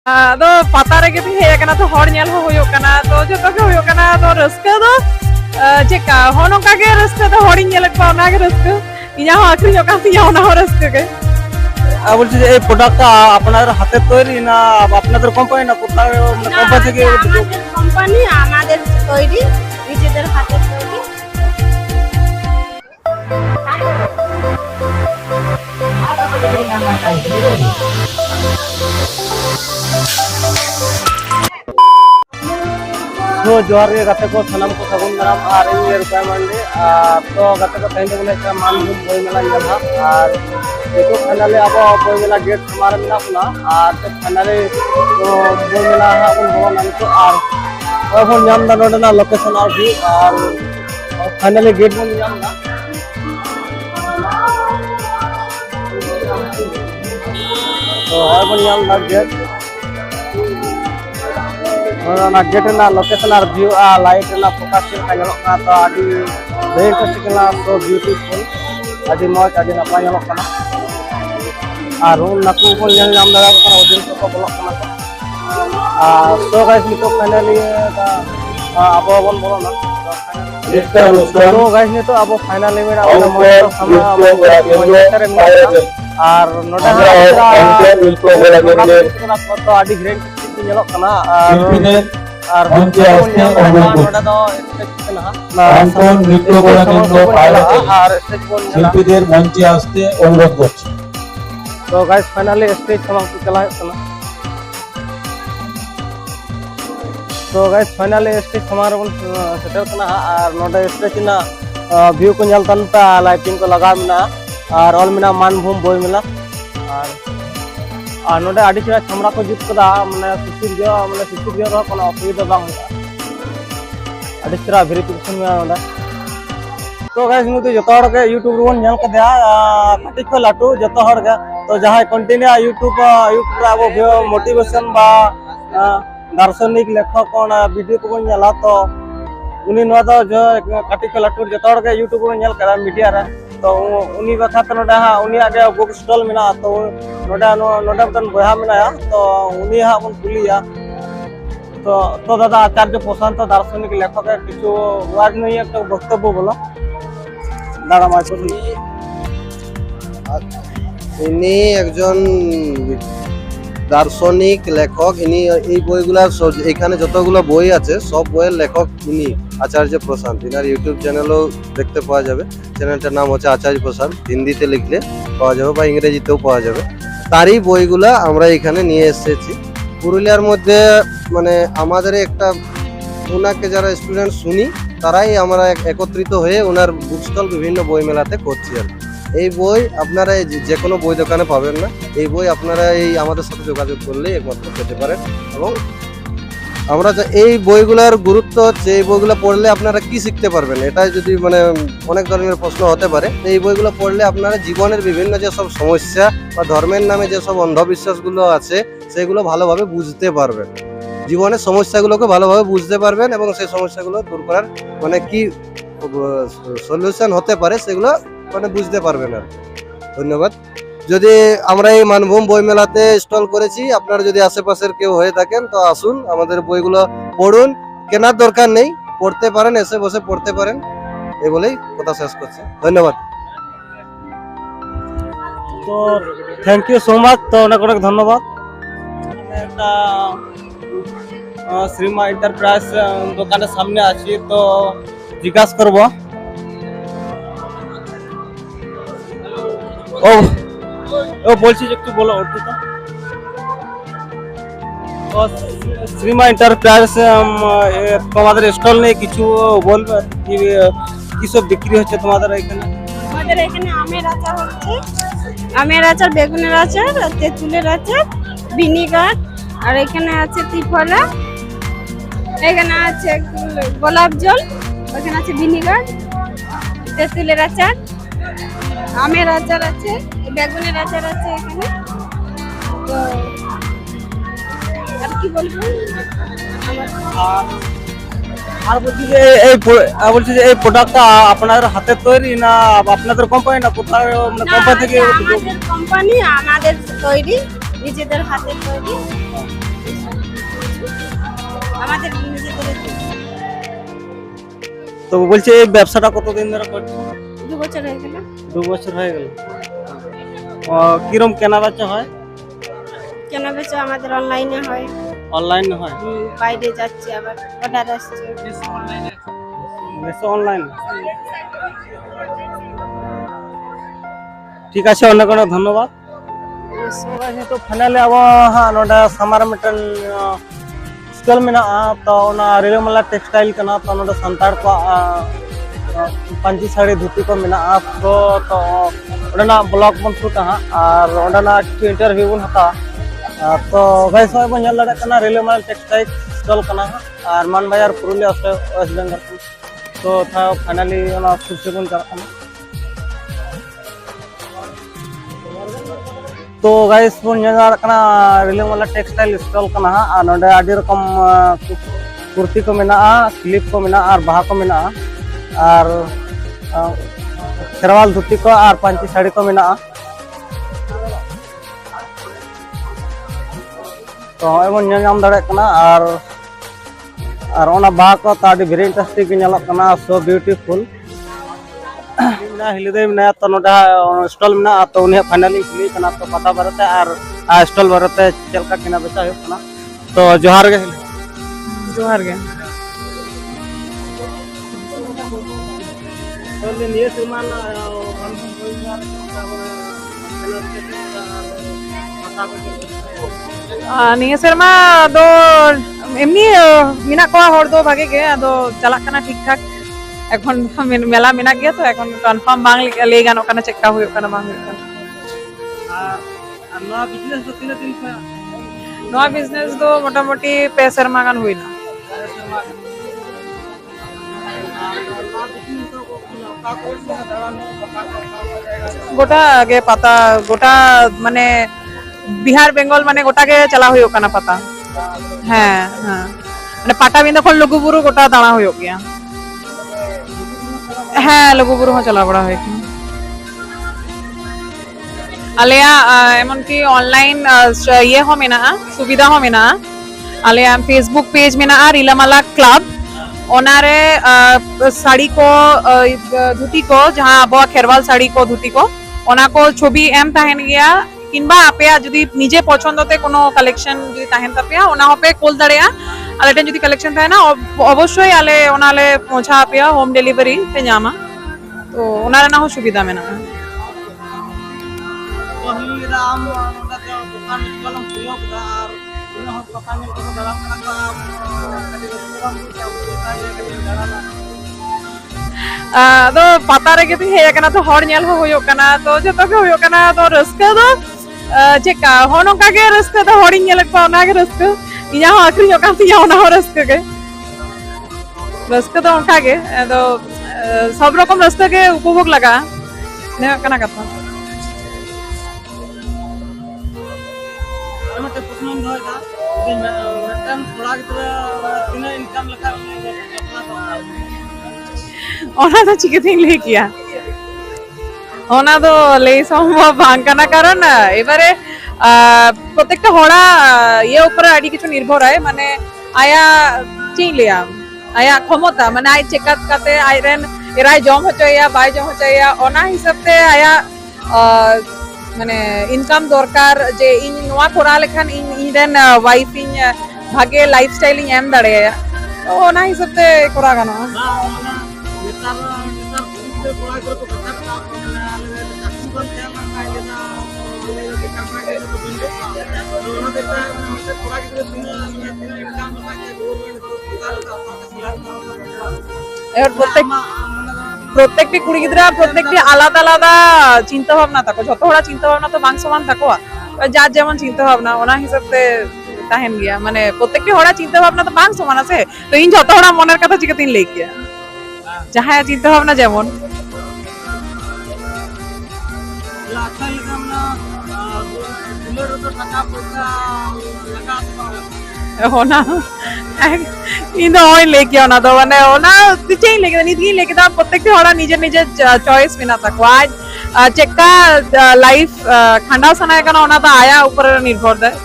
ᱟᱫᱚ ᱯᱟᱛᱟ ᱨᱮᱜᱮ ᱯᱮ ᱦᱮᱡ ᱟᱠᱟᱱᱟ ᱛᱚ ᱦᱚᱲ ᱧᱮᱞ ᱦᱚᱸ ᱦᱩᱭᱩᱜ ᱠᱟᱱᱟ ᱛᱚ ᱡᱚᱛᱚ ᱜᱮ ᱦᱩᱭᱩᱜ ᱠᱟᱱᱟ ᱛᱚ ᱨᱟᱹᱥᱠᱟᱹ ᱫᱚ ᱪᱮᱫᱠᱟ ᱦᱚᱸ ᱱᱚᱝᱠᱟ ᱜᱮ ᱨᱟᱹᱥᱠᱟᱹ ᱫᱚ ᱦᱚᱲᱤᱧ ᱧᱮᱞᱮᱫ ᱠᱚᱣᱟ ᱚᱱᱟᱜᱮ ᱨᱟᱹᱥᱠᱟᱹ ইᱧᱟᱹᱜ হও আঁকড়িᱧᱚᱜ ᱠᱟᱱ তিᱧᱟ ওনা হও রাস্কা গে বলছি যে এই প্রোডাক্টটা আপনাদের হাতের তৈরি না আপনাদের কোম্পানি না কোথায় কোম্পানি থেকে আমাদের কোম্পানি আমাদের তৈরি নিজেদের হাতের তৈরি তো জোহার গে গাতে কো সালাম কো সাগুন দারাম আর এই রূপায় মান্ডি তো গাতে কো তাইলে বলে একটা মানভূম বই মেলা ইয়া আর দেখো ফাইনালি আবো বই মেলা ডেট তোমার মেলা না আর তো ফাইনালি তো বই মেলা উন বড় নাম তো আর এখন নাম দা নোডে না লোকেশন আর ভিউ আর ফাইনালি গেট বন নাম না তো এখন নাম না গেট ना गेट ना लोकेशन और व्यू लाइट ना फोकस का ñelok na to adi very interesting na so beautiful adi moj adi napa ñelok kana ar naku ko ñel ñam dara ko kana odin ko bolok kana so guys nito finally abo bon bolo na so guys nito abo finally mera ona moj sama abo monitor me ar noda to adi great ñelok kana আর হচ্ছে শিল্পীদের মঞ্চে আসতে অনুরোধ করছি। তো guys finally stage সমাপ্তি চলা হচ্ছে না তো গাইস ফাইনালি স্টেজ সমাरोह सेटल करना और नोडे स्टेज ना व्यू को ñel tanpa लाइटिंग को लगा मिना और ऑल मिना मानभूम बोई मिला और नोडे आडी चरा छमरा को जुत कदा माने सिसिर जो कोनो असुविधा बांग आडी चरा वेरिफिकेशन में नोडे तो गाइस नुते जतो हर के यूट्यूब रोन ñel कदा कटी को लाटू जतो हर के तो जहां कंटिन्यू यूट्यूब रे अब मोटिवेशन बा दार्शनिक लेखक कोन वीडियो को ñela तो उनी नो तो जो कटी को लाटू जतो हर के यूट्यूब रो ñel कदा मीडिया रे तो उनी बखत नोडे हा उनी आगे बुक स्टॉल मिना तो नोडे नोडे बटन बहा मिना तो उनी हा बन कुलिया तो दादा आचार्य प्रशांत दार्शनिक लेखक किछु वार्ड नहीं एक बक्तव्य बोलो दादा माइक्रो इनी একজন দার্শনিক লেখক ইনি এই বইগুলা এখানে যতগুলো বই আছে সব বইয়ের লেখক ইনি আচার্য প্রশান্ত ইনার ইউটিউব চ্যানেলও দেখতে পাওয়া যাবে চ্যানেলটার নাম হচ্ছে আচার্য প্রশান্ত হিন্দিতে লিখলে পাওয়া যাবে বা ইংরেজিতেও পাওয়া যাবে তারই বইগুলা আমরা এখানে নিয়ে এসেছি পুরুলিয়ার মধ্যে মানে আমাদের একটা ওনাকে যারা স্টুডেন্ট শুনি তারাই আমরা একত্রিত হয়ে ওনার বুক স্টল বিভিন্ন বই মেলাতে করছি আর এই বই আপনারা যে কোনো বই দোকানে পাবেন না এই বই আপনারা এই আমাদের সাথে যোগাযোগ করলেই একমাত্র পেতে পারেন এবং আমরা এই বইগুলোর গুরুত্ব হচ্ছে এই বইগুলো পড়লে আপনারা কি শিখতে পারবেন এটা যদি মানে অনেক ধরনের প্রশ্ন হতে পারে এই বইগুলো পড়লে আপনারা জীবনের বিভিন্ন যে সব সমস্যা বা ধর্মের নামে যে সব অন্ধবিশ্বাসগুলো আছে সেগুলো ভালোভাবে বুঝতে পারবেন জীবনের সমস্যাগুলোকে ভালোভাবে বুঝতে পারবেন এবং সেই সমস্যাগুলো দূর করার মানে কি সলিউশন হতে পারে সেগুলো মানে বুঝতে পারবেন আর ধন্যবাদ যদি আমরা এই মানভূম বই মেলাতে স্টল করেছি আপনারা যদি আশেপাশের কেউ হয়ে থাকেন তো আসুন আমাদের বইগুলো পড়ুন কেনার দরকার নেই পড়তে পারেন এসে বসে পড়তে পারেন এই বলেই কথা শেষ করছি ধন্যবাদ তো থ্যাংক ইউ সো মাচ তো অনেক অনেক ধন্যবাদ একটা শ্রীমা এন্টারপ্রাইজ দোকানের সামনে আছি তো জিজ্ঞাসা করব ও বলছি যে একটু বলো একটু তো শ্রীমা এন্টারপ্রাইজ তোমাদের স্টল নিয়ে কিছু বলবে কি সব বিক্রি হচ্ছে তোমাদের এখানে আমাদের এখানে আমের আচার হচ্ছে আমের আচার বেগুনের আচার তেঁতুলের আচার ভিনিগার আর এখানে আছে ত্রিফলা এখানে আছে গোলাপ জল এখানে আছে ভিনিগার তেঁতুলের আচার আমের আচার আছে বেগুনের আচার আছে এখানে তো আর কি বলবো আর বলছি যে এই প্রোডাক্টটা আপনাদের হাতের তৈরি না আপনাদের কোম্পানি না কোথায় কোম্পানি থেকে আমাদের কোম্পানি আমাদের তৈরি নিজেদের হাতের তৈরি তো বলছি এই ব্যবসাটা কতদিন ধরে করছো? 2 বছর হয়ে গেল। 2 বছর হয়ে গেল। কিরম কেনা বেচা হয়? কেনা বেচা আমাদের অনলাইনে হয়, অনলাইন হয়? বাইরে যাচ্ছে, আবার অর্ডার আসছে। বেশি অনলাইন। ঠিক আছে, অনেক অনেক ধন্যবাদ। तो फाइनली अब हाँ नोडा समार मिटन स्टॉल में तो रिलामाला टेक्सटाइल कना तो नोडा संताड़ को पंची साड़ी धोती को मिना तो ओडना ब्लॉग बन सुटा और ओडना इंटरव्यू बन हता तो गाइस होय बन नेल कना रिलामाला टेक्सटाइल स्टॉल कना और मान बाजार पुरुलिया वेस्ट बेंगल तो था फाइनली ओना खुशी बन करता। तो गाइस बन कना रिलामाला टेक्सटाइल स्टॉल कना और नोडे आदि रकम कुर्ती को मेना, क्लिप को मेना और बाहा को मेना और खेरवाल धोती को और पंची साड़ी को मेना। तो एमन नाम दाड़े कना और ओना बाहा को तो आदि वेरी इंटरेस्टिंग नेलक कना, सो ब्यूटीफुल हिलीदे में तो नोडा स्टॉल में तो उन्हें फाइनली हिली कना तो पता बरते और स्टॉल बरते चलका किना बेचा हो कना। तो जोहार गे जोहार गे। तो निये समान निया सेरमा दो एमनी मिना को हर दो भागे गे दो चला कना ठीक ठाक এখন মেলা মেনা গিয়া তো এখন কনফার্ম বাং লে গানো কানা চেকটা হইও কানা বাং হইও কানা। আর নয়া বিজনেস তো 3 দিন পর নয়া বিজনেস তো মোটামুটি 5 শর্মা গান হইনা। গোটা আগে পাতা গোটা মানে বিহার বেঙ্গল মানে গোটাকে চালা হইও কানা পাতা। হ্যাঁ হ্যাঁ মানে পাটাবিন্দা খল লগুবুরু গোটা দাঁড়া হইও গিয়া। हाँ लघुबुरु हो चला बड़ा है आलिया एमन की ऑनलाइन ये हो मेना सुविधा हो मेना आलिया फेसबुक पेज मेना रिलामाला क्लब ओनारे साड़ी को धोती को जहाँ अब खेरवाल साड़ी को धोती को ओना को छवि एम ताहेन गया किंबा आपे जुदी निजे पसंदते कोनो कलेक्शन जुदी ताहेन तापेया ओना होपे कोल दाड़ेया आले टेन जुदी कलेक्शन थाहे ना अवश्य आले ओनाले पहुंचा आपेया होम डिलीवरी पे जामा तो ओनारे ना हो सुविधा में ना तो हिलीदा आम नोडा तो दुकान कलम सुयो बदा और उन हो दुकान में को दाम कना तो आम कदी रेस्टोरेंट में क्या होता है कदी दाड़ा तो पता रे के हे कना तो हर नेल होयो कना तो जतो के होयो कना तो रस्का दो जेका होनो का के रस्का तो हर नेल को ना के रस्का इया हो आखरी यो का तिया ना हो रस्का तो उनका के तो सब रकम रास्ता के उपभोग लगा ने कना कथा मते पसंद होगा मेंटेन थोड़ा कितरा तिना इनकम लगा ओना तो चिकेटिंग ले किया ओना तो ले সম্ভব ভাঙকানা কারণ এবারে প্রত্যেকটা হড়া ইয়ে উপরে আইডি কিছু নির্ভর হয় মানে আয়া চিনলিয়া আয়া ক্ষমতা মানে আই চেকআপ কাতে আইরেন এরাই জম হচয়া বাই জম হচয়া ওনা হিসাবতে আয়া মানে ইনকাম দরকার যে ইন নোয়া করা লেখান ইন ইরেন ওয়াইফ ইন ভাগে লাইফস্টাইল ইন এম দাঁড়ায়া তো ওনা হিসাবতে করা গানো नेतार से बड़ा कर तो कथा का आले चाकू बन क्या ना आले ना के काम के तो बिंदु तो ना देखता हमसे थोड़ा के दिन इनकम लगा के गवर्नमेंट तो निकाल का आपका सिलाट এর প্রত্যেকটি কুড়ি গিদ্রা প্রত্যেকটি আলাদা আলাদা চিন্তা ভাবনা থাকো যত হড়া চিন্তা ভাবনা তো বাং সমান থাকো যার যেমন চিন্তা ভাবনা ওনা হিসাবে তাহেন গিয়া মানে প্রত্যেকটি হড়া চিন্তা ভাবনা তো বাং সমান আছে তো ইন যত হড়া মনের কথা চিকে তিন লেখ গিয়া যাহা চিন্তা ভাবনা যেমন अच्छा इनकम ना बुलेट तो টাকা পয়সা लगा होना ইন্দো ওই লেখি ওনা তো মানে ওনা চেইন লেখি নিদি লেখি দা প্রত্যেকটি হড়া নিজের নিজের চয়েস বিনা থাকো আজ চেকটা লাইফ খান্ডাও সানায় কেন ওনা তো আয়া উপরে নির্ভর দেয়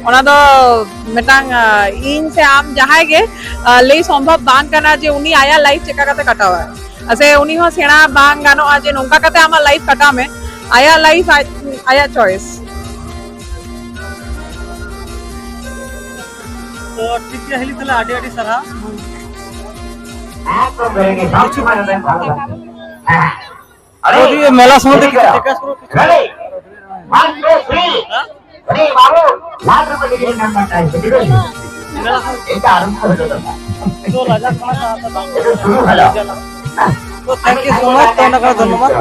ona do metang in se am jahai ge lei sombhav bang kana je uni aya life cheka kate katawa ase uni ho sena bang gano je nongka kate amar life katame aya life aya choice तो ठीक है heli तले आडी आडी सरहा तो ये मेला संबंधी टिकट करो तो राजा कमाता आता तो थैंक यू सो मच तो नगर धन्यवाद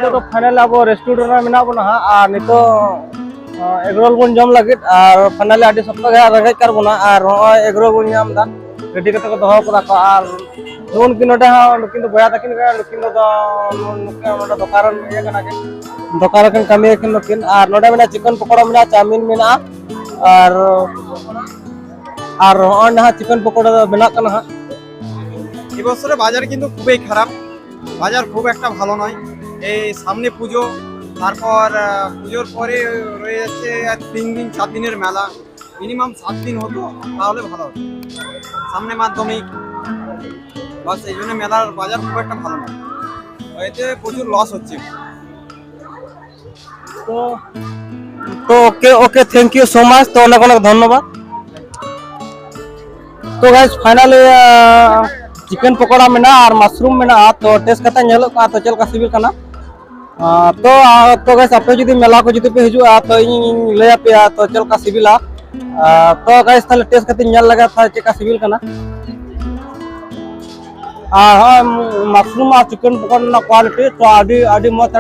तो फाइनल अब रेस्टोरेंट में मेना बना और नितो एगरोल बन जम लगे और फाइनल आडी सप्ताह रगज कर बना और एगरोल बन नाम दा रेडी कते को दोहो करा को और दोन किन नोडे हा लुकिन तो बया तकिन का लुकिन तो नुके नोडे दोकान ये कना के दोकान कन कमी किन लुकिन और नोडे मेना चिकन पकोड़ा मेना चाउमीन मेना और ना चिकन पकोड़ा मेना कना हा এবছরে বাজার কিন্তু খুবই খারাপ বাজার খুব একটা ভালো নয় এই সামনে পুজো তারপর পুজোর পরে রয়েছে আর 3 দিন 7 দিনের মেলা মিনিমাম 7 দিন হতো তাহলে ভালো হতো সামনে মাধ্যমিক বাস এই জন্য মেলার বাজার খুব একটা ভালো নয় এতে প্রচুর লস হচ্ছে तो okay okay thank you so much तो अनेक अनेक धन्यवाद तो गाइस फाइनली चिकन पकोड़ा में और मशरूम में तो टेस्ट करते हैं तो चल का सिविल करना तो गाइस आप जो मेला को जो पे हजुआ तो ले पे तो चल का सिविला तो गाइस ताले टेस्ट करते लगा था चेका सिविल करना हाँ मशरूम और चिकन पकोड़ा क्वालिटी तो आदि आदि मत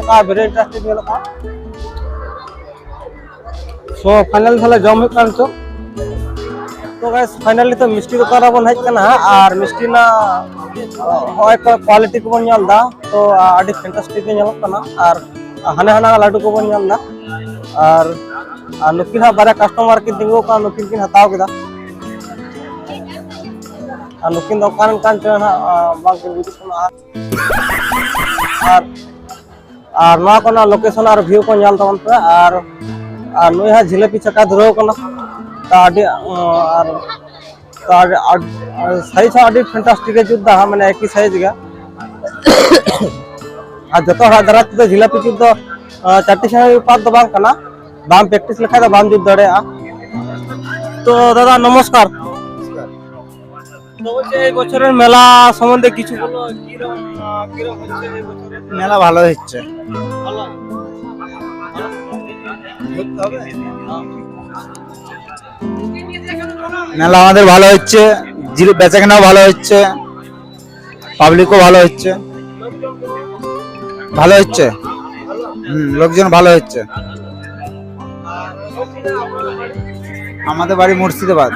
का वेरी इंटरेस्टिंग मेला सो फाइनल थाले जम कर तो गाइस फाइनली तो मिष्टी दुकान बन हज कना और मिष्टी ना होय क्वालिटी को बन दा तो आडी फैंटास्टिक नेलो कना और हाने हाना लाडू को बन दा और नुकिन हा बारे कस्टमर की दिंगो का नुकिन किन हताव केदा और नुकिन दुकान कान चना बांग के बुझ कना और ना कोना लोकेशन और व्यू को ᱧᱮᱞ तवन पे और नुई हा जिलेबी चका धरो कना आडी और साइज आडी फैंटास्टिक जुद्दा माने एक ही साइज गा आ जतो हा दरा तो जिलेबी जुद्दा चाटी से पात दो बांग कना बाम प्रैक्टिस लेखा दा बाम जुद्दा दड़े तो दादा नमस्कार तो যে বছরের মেলা সম্বন্ধে কিছু বলো কিরকম হচ্ছে এই বছরের মেলা ভালো হচ্ছে ভালো ধরতে হবে মেলা আমাদের ভালো হচ্ছে বেচাকেনাও ভালো হচ্ছে পাবলিকও ভালো হচ্ছে লোকজন ভালো হচ্ছে আমাদের বাড়ি মুর্শিদাবাদ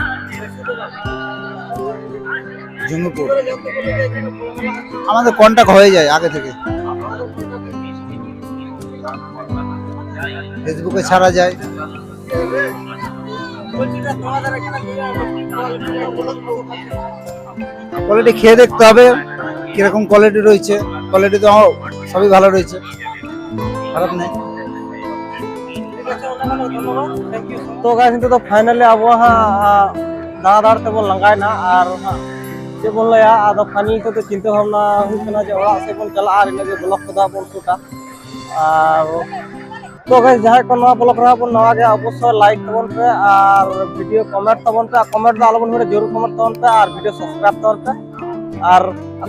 জঙ্গিপুর আমাদের কন্টাক্ট হয়ে যায় আগে থেকে ফেসবুকে ছাড়া যায় কোয়ালিটি খেয়ে দেখতে হবে কিরকম কোয়ালিটি রয়েছে কোয়ালিটি তো সবই ভালো রয়েছে খারাপ নেই तो गाइस तो फाइनली अब दादार ते बोल लंगाय ना और जे बोल या आदो फाइनल तो चिंता भावना हुकना जे ओड़ा से बोल चला आर इने ब्लॉक कदा बोल सुटा और तो गाइस जहां को नवा ब्लॉग रहा बोल नवा के अवश्य लाइक तबन पे और वीडियो कमेंट तबन पे कमेंट दा अलबन में जरूर कमेंट तबन पे और वीडियो सब्सक्राइब तबन पे और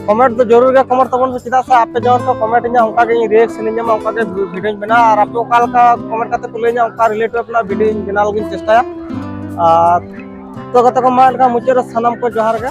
कमेंट तो जरूर के कमेंट तबन पे चिदा से आपे जवन तो कमेंट nya उनका के रिएक्शन nya उनका के वीडियो बना और आप लोग का कमेंट करते तो लेnya उनका रिलेटेड अपना वीडियो बना लगिन चेष्टा तो कत को मान का मुझे सनम को जोहार के